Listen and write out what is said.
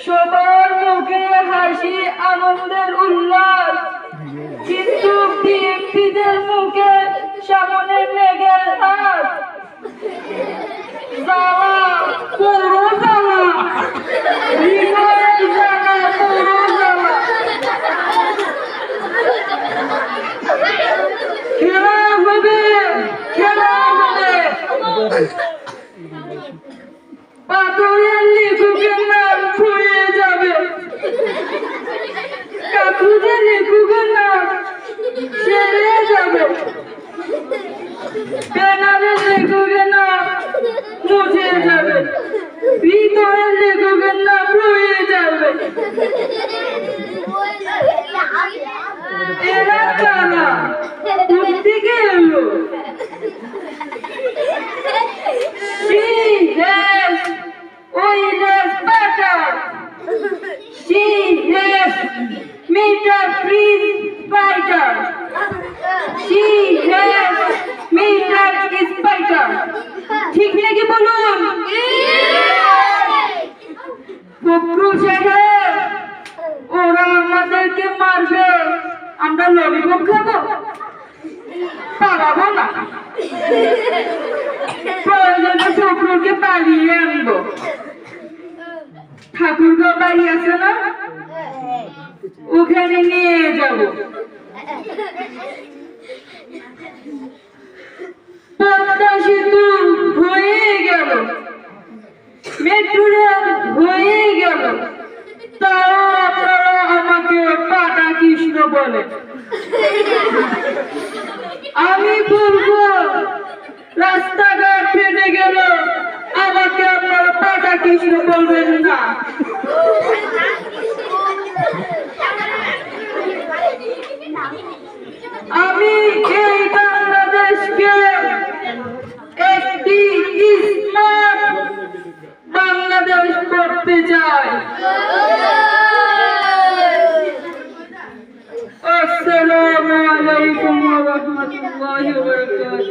সবার মুখে হাসি, আনন্দের উল্লাস, কিন্তু বিএনপিদের মুখে সামনের মেঘের হাত। জ্বালা, পুরো জ্বালা, হৃদয়ের জ্বালা, পুরো জ্বালা। খেলা হবে, খেলা হবে। পাথরের লেখকের নাম ফুরিয়ে যাবে, কাকুদের লেখকের নাম ছেড়ে যাবে, ব্যানারের লেখকের নাম মুছে যাবে, হৃদয়ের লেখকের নাম রয়ে যাবে। এরা কারা? কোন দিকে এলো? She has oilers butter. She has meter freeze spider. She has meter spider. ঠিক নাকি বলুন? ফখরুল সাহেব, ওরা আমাদেরকে মারবে, আমরা ললিপপ খাবো? পারাবো না। প্রয়োজনে ফখরুলকে পালিয়ে আনবো। ঠাকুরগাঁও বাড়ি আছে না, ওখানে নিয়ে যাব। পদ্মা সেতু হয়ে গেল, মেট্রো রেল হয়ে গেল, তাও আপনারা আমাকে পাটা কৃষ্ণ বলে। আমি বলবো, রাস্তাঘাট ফেটে গেল, আমাকে আপনারা পাটা কৃষ্ণ বলবেন না। আমি এই বাংলাদেশকে একটি স্মার্ট বাংলাদেশ করতে চাই। আসসালামু আলাইকুম ওয়া রাহমাতুল্লাহি ওয়া বারাকাতুহু।